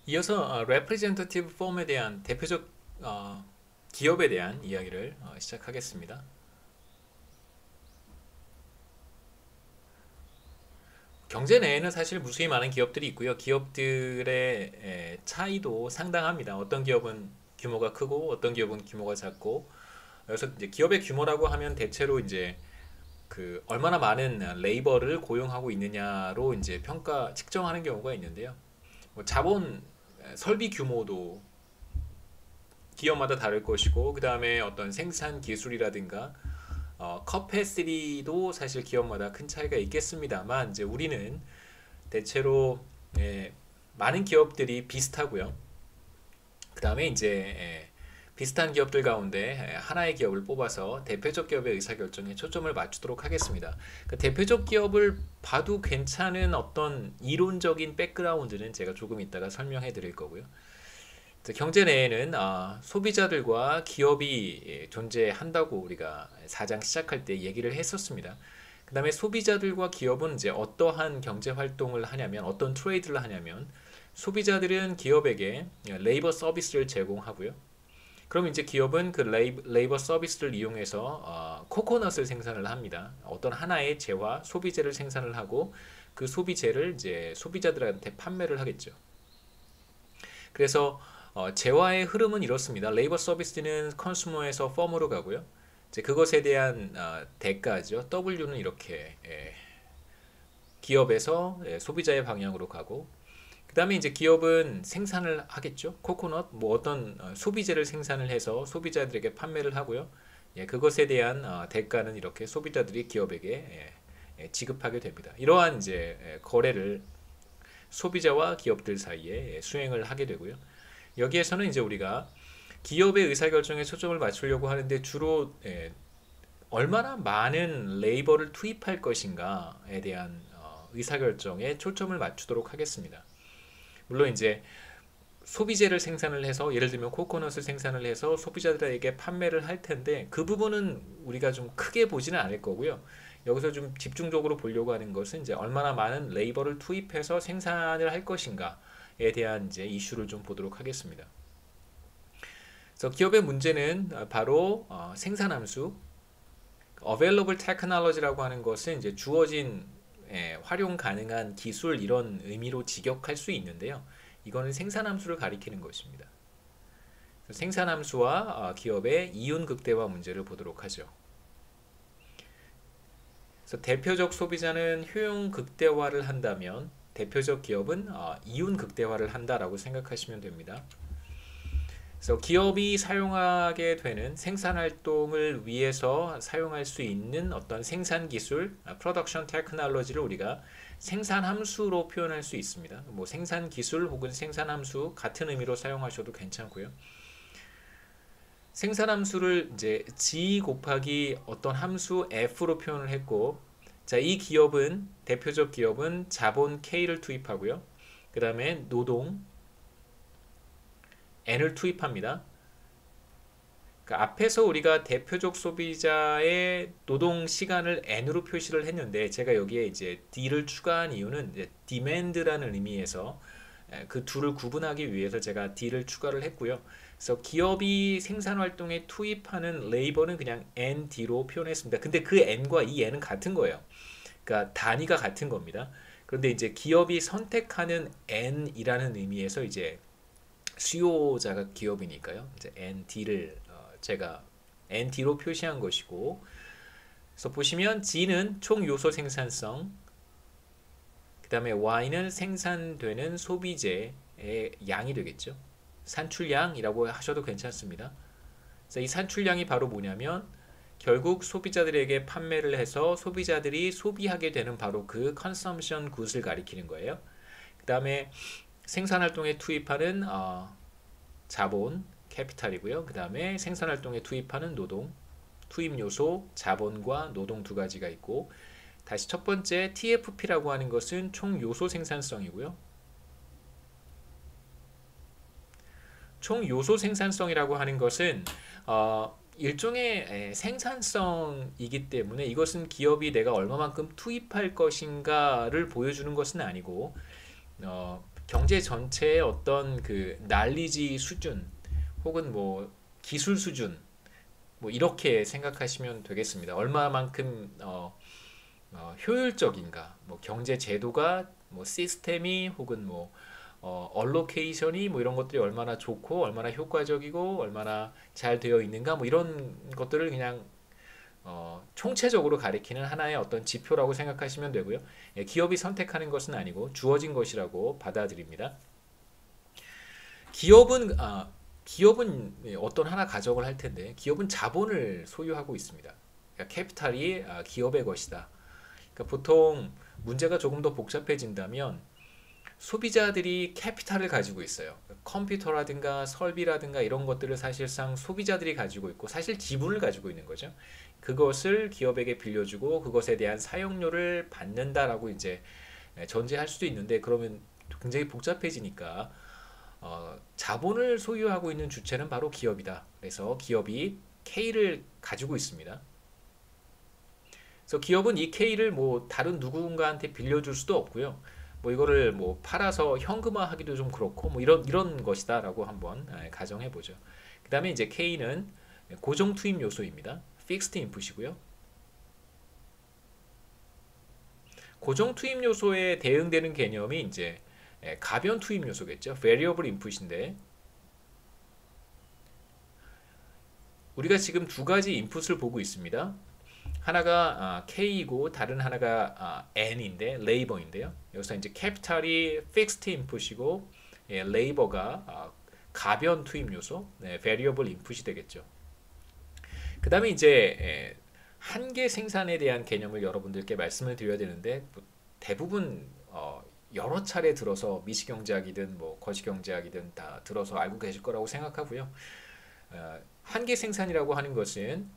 이어서 representative form에 대한 대표적 어, 기업에 대한 이야기를 시작하겠습니다. 경제 내에는 사실 무수히 많은 기업들이 있고요. 기업들의 차이도 상당합니다. 어떤 기업은 규모가 크고 어떤 기업은 규모가 작고, 그래서 이제 기업의 규모라고 하면 대체로 이제 그 얼마나 많은 레이버를 고용하고 있느냐로 이제 평가 측정하는 경우가 있는데요. 뭐 자본 설비 규모도 기업마다 다를 것이고, 그 다음에 어떤 생산 기술이라든가 커패시티도 사실 기업마다 큰 차이가 있겠습니다만, 이제 우리는 대체로 많은 기업들이 비슷하고요. 그 다음에 이제 비슷한 기업들 가운데 하나의 기업을 뽑아서 대표적 기업의 의사결정에 초점을 맞추도록 하겠습니다. 그 대표적 기업을 봐도 괜찮은 어떤 이론적인 백그라운드는 제가 조금 이따가 설명해 드릴 거고요. 경제 내에는 소비자들과 기업이 존재한다고 우리가 사장 시작할 때 얘기를 했었습니다. 그 다음에 소비자들과 기업은 이제 어떠한 경제 활동을 하냐면, 어떤 트레이드를 하냐면, 소비자들은 기업에게 레이버 서비스를 제공하고요. 그럼 이제 기업은 그 레이버 서비스를 이용해서 코코넛을 생산을 합니다. 어떤 하나의 재화, 소비재를 생산을 하고 그 소비재를 이제 소비자들한테 판매를 하겠죠. 그래서 재화의 흐름은 이렇습니다. 레이버 서비스는 컨슈머에서 펌으로 가고요. 이제 그것에 대한 대가죠. W는 이렇게 기업에서 소비자의 방향으로 가고, 그 다음에 이제 기업은 생산을 하겠죠. 코코넛 뭐 어떤 소비재를 생산을 해서 소비자들에게 판매를 하고요. 그것에 대한 대가는 이렇게 소비자들이 기업에게 지급하게 됩니다. 이러한 이제 거래를 소비자와 기업들 사이에 수행을 하게 되고요. 여기에서는 이제 우리가 기업의 의사결정에 초점을 맞추려고 하는데, 주로 얼마나 많은 레이버를 투입할 것인가에 대한 의사결정에 초점을 맞추도록 하겠습니다. 물론 이제 소비재를 생산을 해서, 예를 들면 코코넛을 생산을 해서 소비자들에게 판매를 할 텐데, 그 부분은 우리가 좀 크게 보지는 않을 거고요. 여기서 좀 집중적으로 보려고 하는 것은 이제 얼마나 많은 레이버를 투입해서 생산을 할 것인가에 대한 이제 이슈를 좀 보도록 하겠습니다. 그래서 기업의 문제는 바로 생산함수, available technology라고 하는 것은 이제 주어진 활용 가능한 기술, 이런 의미로 직역할 수 있는데요. 이거는 생산함수를 가리키는 것입니다. 생산함수와 기업의 이윤 극대화 문제를 보도록 하죠. 그래서 대표적 소비자는 효용 극대화를 한다면, 대표적 기업은 이윤 극대화를 한다라고 생각하시면 됩니다. 그래서 기업이 사용하게 되는 생산 활동을 위해서 사용할 수 있는 어떤 생산 기술, 프로덕션 테크놀로지를 우리가 생산 함수로 표현할 수 있습니다. 뭐 생산 기술 혹은 생산 함수 같은 의미로 사용하셔도 괜찮고요. 생산 함수를 이제 G 곱하기 어떤 함수 F로 표현을 했고, 자, 이 기업은, 대표적 기업은 자본 K를 투입하고요. 그 다음에 노동 N을 투입합니다. 그 앞에서 우리가 대표적 소비자의 노동 시간을 N으로 표시를 했는데, 제가 여기에 이제 D를 추가한 이유는 이제 demand라는 의미에서 그 둘을 구분하기 위해서 제가 D를 추가를 했고요. 그래서 기업이 생산 활동에 투입하는 레이버는 그냥 ND로 표현했습니다. 근데 그 N과 이 N은 같은 거예요. 그러니까 단위가 같은 겁니다. 그런데 이제 기업이 선택하는 N이라는 의미에서 이제 수요자가 기업이니까요. 이제 ND를 제가 ND로 표시한 것이고, 그래서 보시면 G는 총 요소 생산성, 그 다음에 Y는 생산되는 소비재의 양이 되겠죠. 산출량이라고 하셔도 괜찮습니다. 그래서 이 산출량이 바로 뭐냐면, 결국 소비자들에게 판매를 해서 소비자들이 소비하게 되는 바로 그 컨섬션 굿을 가리키는 거예요. 그 다음에 생산활동에 투입하는 자본, 캐피탈이고요. 그 다음에 생산활동에 투입하는 노동, 투입 요소, 자본과 노동 두 가지가 있고, 다시 첫 번째 TFP라고 하는 것은 총 요소 생산성이고요. 총 요소 생산성이라고 하는 것은 일종의 생산성이기 때문에, 이것은 기업이 내가 얼마만큼 투입할 것인가를 보여주는 것은 아니고, 경제 전체의 어떤 그 난리지 수준 혹은 뭐 기술 수준 뭐 이렇게 생각하시면 되겠습니다. 얼마만큼 효율적인가, 뭐 경제 제도가 뭐 시스템이 혹은 뭐 얼로케이션이 뭐 이런 것들이 얼마나 좋고 얼마나 효과적이고 얼마나 잘 되어 있는가 뭐 이런 것들을 그냥 총체적으로 가리키는 하나의 어떤 지표라고 생각하시면 되고요. 예, 기업이 선택하는 것은 아니고 주어진 것이라고 받아들입니다. 기업은 기업은 어떤 하나 가정을 할 텐데 기업은 자본을 소유하고 있습니다. 그러니까 캐피탈이 기업의 것이다. 그러니까 보통 문제가 조금 더 복잡해진다면 소비자들이 캐피탈을 가지고 있어요. 컴퓨터라든가 설비라든가 이런 것들을 사실상 소비자들이 가지고 있고 사실 지분을 가지고 있는 거죠. 그것을 기업에게 빌려주고 그것에 대한 사용료를 받는다라고 이제 전제할 수도 있는데 그러면 굉장히 복잡해지니까 자본을 소유하고 있는 주체는 바로 기업이다. 그래서 기업이 K를 가지고 있습니다. 그래서 기업은 이 K를 뭐 다른 누군가한테 빌려줄 수도 없고요. 뭐 이거를 뭐 팔아서 현금화하기도 좀 그렇고 뭐 이런 것이다라고 한번 가정해 보죠. 그다음에 이제 K는 고정 투입 요소입니다. fixed input이고요. 고정 투입 요소에 대응되는 개념이 이제 가변 투입 요소겠죠. variable input인데 우리가 지금 두 가지 인풋을 보고 있습니다. 하나가 K이고 다른 하나가 N인데 레이버인데요. 여기서 이제 캐피탈이 fixed input이고 레이버가 가변 투입 요소, variable input이 되겠죠. 그 다음에 이제 한계 생산에 대한 개념을 여러분들께 말씀을 드려야 되는데 대부분 여러 차례 들어서 미시경제학이든 뭐 거시경제학이든 다 들어서 알고 계실 거라고 생각하고요. 한계 생산이라고 하는 것은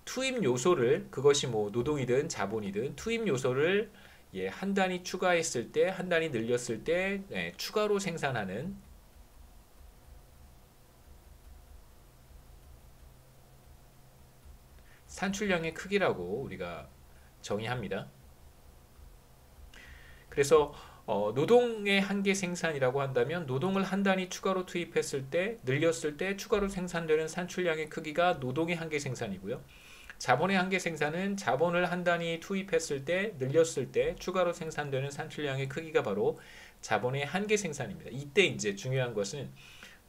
투입 요소를 그것이 뭐 노동이든 자본이든 투입 요소를 한 단위 추가했을 때 한 단위 늘렸을 때 추가로 생산하는 산출량의 크기라고 우리가 정의합니다. 그래서 노동의 한계 생산이라고 한다면 노동을 한 단위 추가로 투입했을 때 늘렸을 때 추가로 생산되는 산출량의 크기가 노동의 한계 생산이고요. 자본의 한계 생산은 자본을 한 단위 투입했을 때 늘렸을 때 추가로 생산되는 산출량의 크기가 바로 자본의 한계 생산입니다. 이때 이제 중요한 것은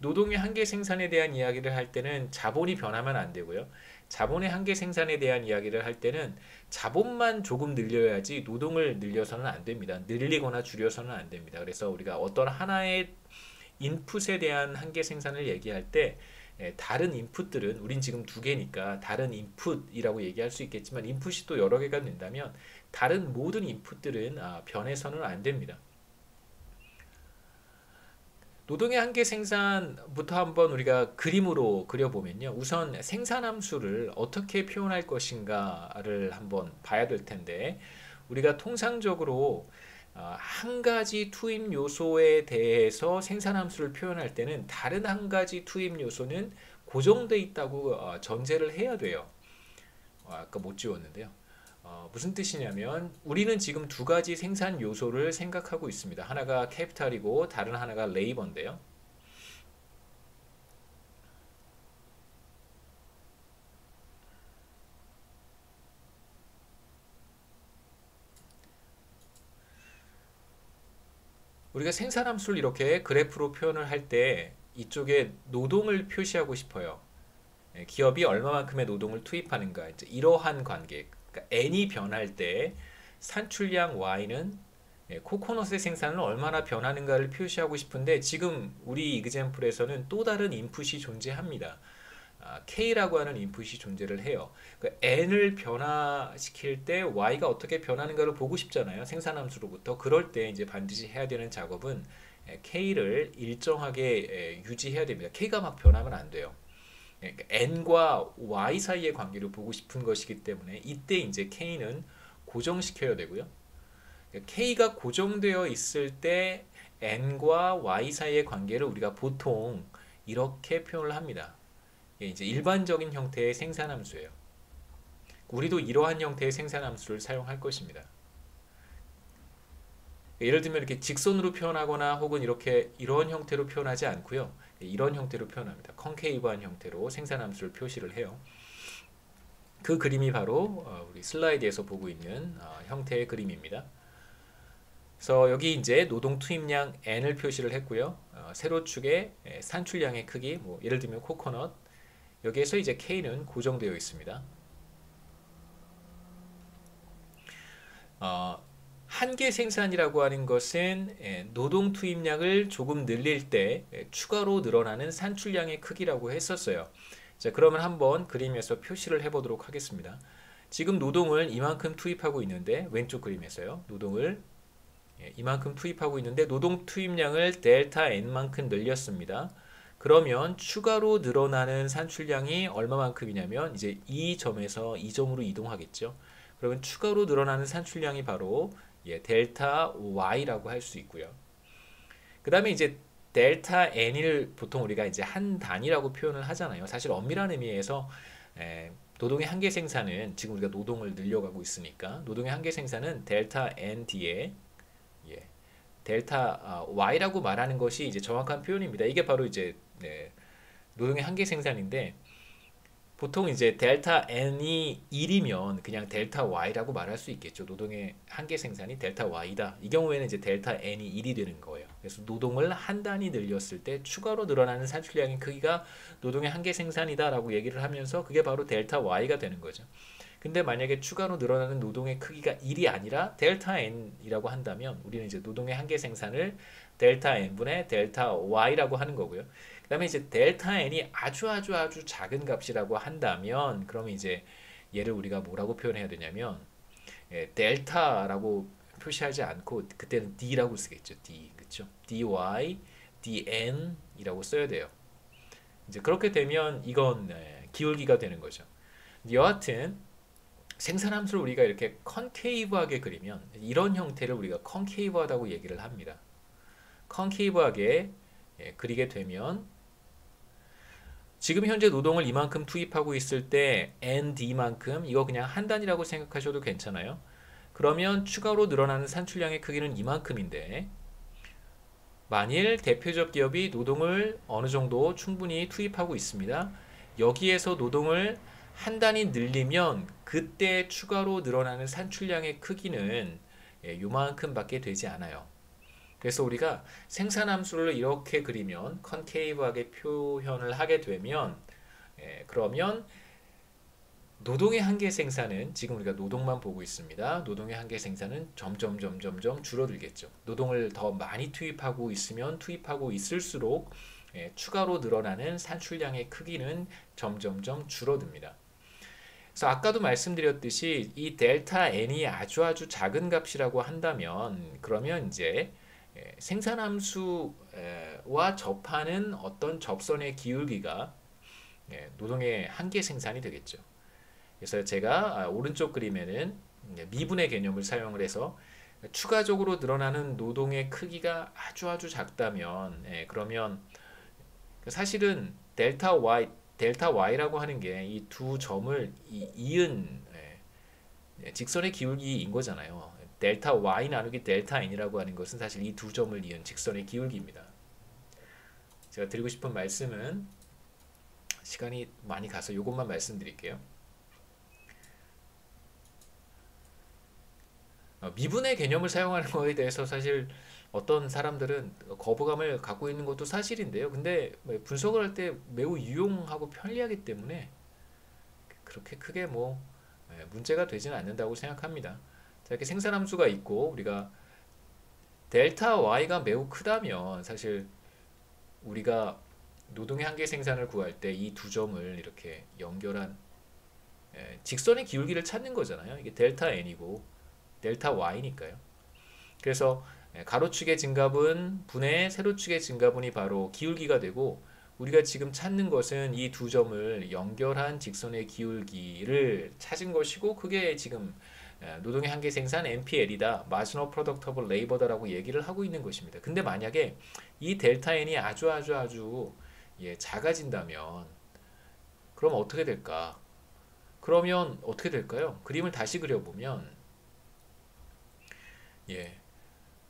노동의 한계 생산에 대한 이야기를 할 때는 자본이 변하면 안 되고요. 자본의 한계 생산에 대한 이야기를 할 때는 자본만 조금 늘려야지 노동을 늘려서는 안 됩니다. 늘리거나 줄여서는 안 됩니다. 그래서 우리가 어떤 하나의 인풋에 대한 한계 생산을 얘기할 때 다른 인풋들은 우린 지금 두 개니까 다른 인풋이라고 얘기할 수 있겠지만 인풋이 또 여러 개가 된다면 다른 모든 인풋들은 변해서는 안 됩니다. 노동의 한계 생산부터 한번 우리가 그림으로 그려보면요. 우선 생산함수를 어떻게 표현할 것인가를 한번 봐야 될 텐데 우리가 통상적으로 한 가지 투입 요소에 대해서 생산함수를 표현할 때는 다른 한 가지 투입 요소는 고정돼 있다고 전제를 해야 돼요. 아까 못 지웠는데요. 무슨 뜻이냐면 우리는 지금 두 가지 생산 요소를 생각하고 있습니다. 하나가 캐피탈이고 다른 하나가 레이버인데요. 우리가 생산함수를 이렇게 그래프로 표현을 할 때 이쪽에 노동을 표시하고 싶어요. 기업이 얼마만큼의 노동을 투입하는가 이제 이러한 관계 그러니까 N이 변할 때 산출량 Y는 코코넛의 생산을 얼마나 변하는가를 표시하고 싶은데 지금 우리 이그젬플에서는 또 다른 인풋이 존재합니다. K라고 하는 인풋이 존재를 해요. 그러니까 N을 변화시킬 때 Y가 어떻게 변하는가를 보고 싶잖아요. 생산함수로부터. 그럴 때 이제 반드시 해야 되는 작업은 K를 일정하게 유지해야 됩니다. K가 막 변하면 안 돼요. 그러니까 N과 Y 사이의 관계를 보고 싶은 것이기 때문에 이때 이제 K는 고정시켜야 되고요. 그러니까 K가 고정되어 있을 때 N과 Y 사이의 관계를 우리가 보통 이렇게 표현을 합니다. 이제 일반적인 형태의 생산함수예요. 우리도 이러한 형태의 생산함수를 사용할 것입니다. 예를 들면 이렇게 직선으로 표현하거나 혹은 이렇게 이런 형태로 표현하지 않고요. 이런 형태로 표현합니다. 컨케이브한 형태로 생산함수를 표시를 해요. 그 그림이 바로 우리 슬라이드에서 보고 있는 형태의 그림입니다. 그래서 여기 이제 노동 투입량 N을 표시를 했고요. 세로축에 산출량의 크기, 뭐 예를 들면 코코넛, 여기에서 이제 K는 고정되어 있습니다. 한계 생산이라고 하는 것은 노동 투입량을 조금 늘릴 때 추가로 늘어나는 산출량의 크기라고 했었어요. 자, 그러면 한번 그림에서 표시를 해보도록 하겠습니다. 지금 노동을 이만큼 투입하고 있는데, 왼쪽 그림에서요. 노동을 이만큼 투입하고 있는데 노동 투입량을 델타 N만큼 늘렸습니다. 그러면 추가로 늘어나는 산출량이 얼마만큼이냐면 이제 이 점에서 이 점으로 이동하겠죠. 그러면 추가로 늘어나는 산출량이 바로 델타 Y라고 할 수 있고요. 그 다음에 이제 델타 N을 보통 우리가 이제 한 단위라고 표현을 하잖아요. 사실 엄밀한 의미에서 노동의 한계 생산은 지금 우리가 노동을 늘려가고 있으니까 노동의 한계 생산은 델타 N 뒤에 델타 Y라고 말하는 것이 이제 정확한 표현입니다. 이게 바로 이제 노동의 한계 생산인데 보통 이제 델타 N이 1이면 그냥 델타 Y라고 말할 수 있겠죠. 노동의 한계 생산이 델타 Y다. 이 경우에는 이제 델타 N이 1이 되는 거예요. 그래서 노동을 한 단위 늘렸을 때 추가로 늘어나는 산출량의 크기가 노동의 한계 생산이다라고 얘기를 하면서 그게 바로 델타 Y가 되는 거죠. 근데 만약에 추가로 늘어나는 노동의 크기가 1이 아니라 델타 N이라고 한다면 우리는 이제 노동의 한계 생산을 델타 N분의 델타 Y라고 하는 거고요. 그 다음에 이제 델타 N이 아주 작은 값이라고 한다면 그러면 이제 얘를 우리가 뭐라고 표현해야 되냐면 델타라고 표시하지 않고 그때는 D라고 쓰겠죠. D, 그쵸? dy, dn이라고 써야 돼요. 이제 그렇게 되면 이건 기울기가 되는 거죠. 여하튼 생산함수를 우리가 이렇게 컨케이브하게 그리면 이런 형태를 우리가 컨케이브하다고 얘기를 합니다. 컨케이브하게 그리게 되면 지금 현재 노동을 이만큼 투입하고 있을 때 ND만큼 이거 그냥 한 단위라고 생각하셔도 괜찮아요. 그러면 추가로 늘어나는 산출량의 크기는 이만큼인데 만일 대표적 기업이 노동을 어느 정도 충분히 투입하고 있습니다. 여기에서 노동을 한 단위 늘리면 그때 추가로 늘어나는 산출량의 크기는 요만큼 밖에 되지 않아요. 그래서 우리가 생산함수를 이렇게 그리면 컨케이브하게 표현을 하게 되면 그러면 노동의 한계 생산은 지금 우리가 노동만 보고 있습니다. 노동의 한계 생산은 점점 줄어들겠죠. 노동을 더 많이 투입하고 있으면 투입하고 있을수록 추가로 늘어나는 산출량의 크기는 점점 줄어듭니다. 그래서 아까도 말씀드렸듯이 이 델타 N이 아주 작은 값이라고 한다면 그러면 이제 생산함수와 접하는 어떤 접선의 기울기가 노동의 한계 생산이 되겠죠. 그래서 제가 오른쪽 그림에는 미분의 개념을 사용을 해서 추가적으로 늘어나는 노동의 크기가 아주 작다면 그러면 사실은 델타 Y라고 하는 게 이 두 점을 이은 직선의 기울기인 거잖아요. 델타 Y 나누기 델타 N이라고 하는 것은 사실 이 두 점을 이은 직선의 기울기입니다. 제가 드리고 싶은 말씀은 시간이 많이 가서 이것만 말씀드릴게요. 미분의 개념을 사용하는 거에 대해서 사실 어떤 사람들은 거부감을 갖고 있는 것도 사실인데요. 근데 분석을 할 때 매우 유용하고 편리하기 때문에 그렇게 크게 뭐 문제가 되지는 않는다고 생각합니다. 자, 이렇게 생산함수가 있고 우리가 델타 Y가 매우 크다면 사실 우리가 노동의 한계 생산을 구할 때 이 두 점을 이렇게 연결한 직선의 기울기를 찾는 거잖아요. 이게 델타 N이고 델타 Y니까요. 그래서 가로축의 증가분 분의 세로축의 증가분이 바로 기울기가 되고 우리가 지금 찾는 것은 이 두 점을 연결한 직선의 기울기를 찾은 것이고 그게 지금 노동의 한계 생산 MPL이다. Marginal Product of Labor다라고 얘기를 하고 있는 것입니다. 근데 만약에 이 델타 N이 아주 작아진다면 그럼 어떻게 될까? 그러면 어떻게 될까요? 그림을 다시 그려보면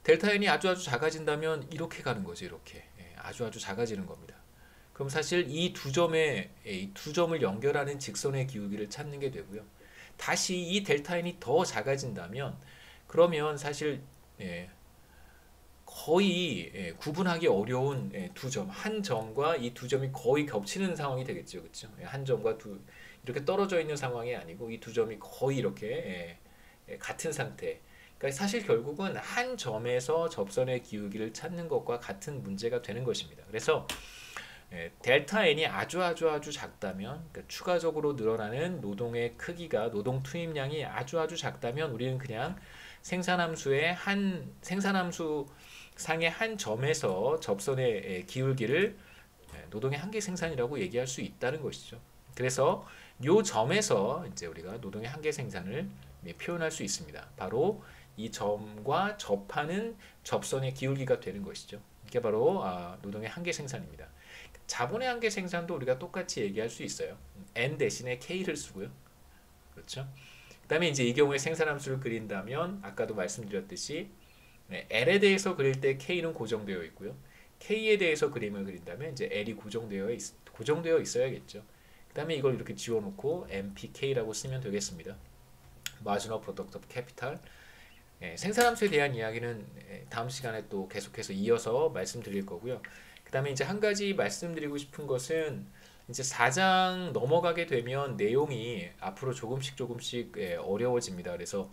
델타 n이 아주 작아진다면 이렇게 가는 거죠. 이렇게 아주 작아지는 겁니다. 그럼 사실 이 두 점의 이 두 점을 연결하는 직선의 기울기를 찾는 게 되고요. 다시 이 델타 n이 더 작아진다면 그러면 사실 거의 구분하기 어려운 두 점, 한 점과 이 두 점이 거의 겹치는 상황이 되겠죠, 그렇죠? 한 점과 두 이렇게 떨어져 있는 상황이 아니고 이 두 점이 거의 이렇게 같은 상태. 그러니까 사실 결국은 한 점에서 접선의 기울기를 찾는 것과 같은 문제가 되는 것입니다. 그래서 델타 n이 아주 작다면, 그러니까 추가적으로 늘어나는 노동의 크기가 노동 투입량이 아주 작다면 우리는 그냥 생산함수 상의 한 점에서 접선의 기울기를 노동의 한계 생산이라고 얘기할 수 있다는 것이죠. 그래서 이 점에서 이제 우리가 노동의 한계 생산을 표현할 수 있습니다. 바로 이 점과 접하는 접선의 기울기가 되는 것이죠. 이게 바로 노동의 한계 생산입니다. 자본의 한계 생산도 우리가 똑같이 얘기할 수 있어요. N 대신에 K를 쓰고요. 그렇죠? 그 다음에 이제 이 경우에 생산함수를 그린다면 아까도 말씀드렸듯이 L에 대해서 그릴 때 K는 고정되어 있고요. K에 대해서 그림을 그린다면 이제 L이 고정되어 있어야겠죠. 그 다음에 이걸 이렇게 지워놓고 MPK라고 쓰면 되겠습니다. Marginal Product of Capital. 생산함수에 대한 이야기는 다음 시간에 또 계속해서 이어서 말씀드릴 거고요. 그 다음에 이제 한 가지 말씀드리고 싶은 것은 이제 4장 넘어가게 되면 내용이 앞으로 조금씩 어려워집니다. 그래서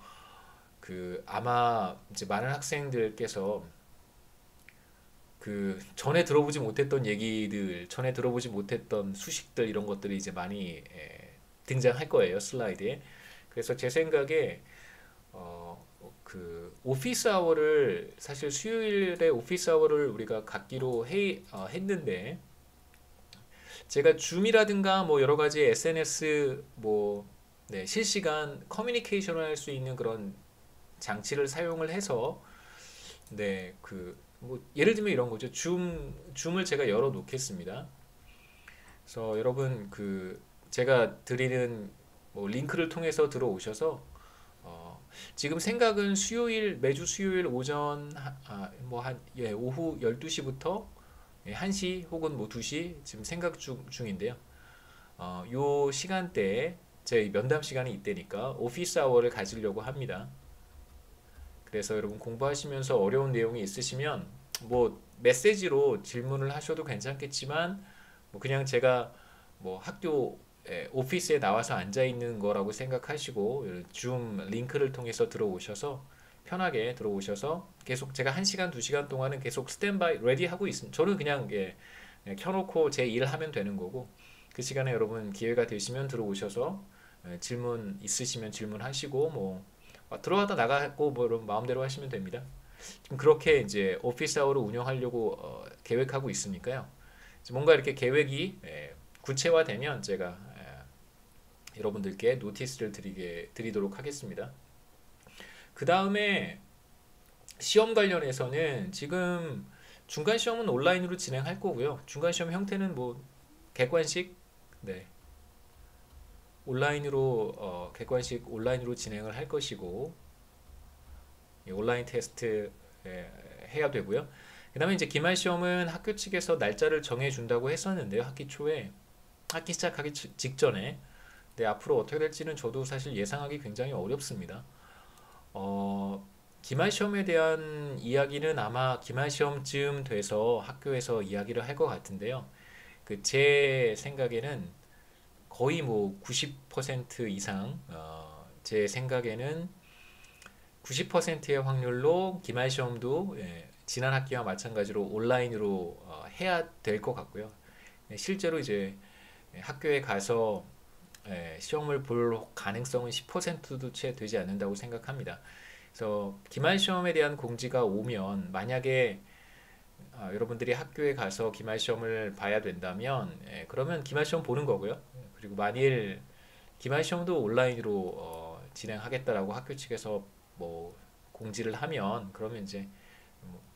아마 이제 많은 학생들께서 전에 들어보지 못했던 얘기들, 전에 들어보지 못했던 수식들 이런 것들이 이제 많이 등장할 거예요, 슬라이드에. 그래서 제 생각에 오피스 아워를 사실 수요일에 오피스 아워를 우리가 갖기로 했는데 제가 줌이라든가 뭐 여러 가지 SNS 실시간 커뮤니케이션을 할 수 있는 그런 장치를 사용을 해서 예를 들면 이런 거죠. 줌을 제가 열어 놓겠습니다. 그래서 여러분 제가 드리는 링크를 통해서 들어오셔서 지금 생각은 매주 수요일 오전 오후 12시부터 1시 혹은 2시 지금 생각 중인데요. 요 시간대에 제 면담 시간이 이때니까 오피스 아워를 가지려고 합니다. 그래서 여러분 공부하시면서 어려운 내용이 있으시면 메시지로 질문을 하셔도 괜찮겠지만 그냥 제가 학교 오피스에 나와서 앉아 있는 거라고 생각하시고 줌 링크를 통해서 편하게 들어오셔서 계속 제가 1시간 2시간 동안은 계속 스탠바이 레디 하고 있습니다. 저는 그냥 켜놓고 제 일 하면 되는 거고 그 시간에 여러분 기회가 되시면 들어오셔서 질문 있으시면 질문하시고 들어왔다 나가고 여러분 마음대로 하시면 됩니다. 지금 그렇게 이제 오피스 아워를 운영하려고 계획하고 있으니까요. 뭔가 이렇게 계획이 구체화되면 제가 여러분들께 노티스를 드리도록 하겠습니다. 그 다음에 시험 관련해서는 지금 중간 시험은 온라인으로 진행할 거고요. 중간 시험 형태는 객관식 온라인으로 객관식 온라인으로 진행을 할 것이고 온라인 테스트 해야 되고요. 그 다음에 이제 기말 시험은 학교 측에서 날짜를 정해 준다고 했었는데요. 학기 시작하기 직전에. 앞으로 어떻게 될지는 저도 사실 예상하기 굉장히 어렵습니다. 기말 시험에 대한 이야기는 아마 기말 시험쯤 돼서 학교에서 이야기를 할 것 같은데요. 제 생각에는 거의 90% 이상 제 생각에는 90%의 확률로 기말 시험도 지난 학기와 마찬가지로 온라인으로 해야 될 것 같고요. 실제로 이제 학교에 가서 시험을 볼 가능성은 10%도 채 되지 않는다고 생각합니다. 그래서 기말 시험에 대한 공지가 오면 만약에 여러분들이 학교에 가서 기말 시험을 봐야 된다면 그러면 기말 시험 보는 거고요. 그리고 만일 기말 시험도 온라인으로 진행하겠다라고 학교 측에서 공지를 하면 그러면 이제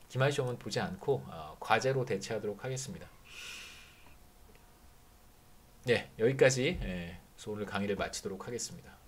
기말 시험은 보지 않고 과제로 대체하도록 하겠습니다. 네, 여기까지 오늘 강의를 마치도록 하겠습니다.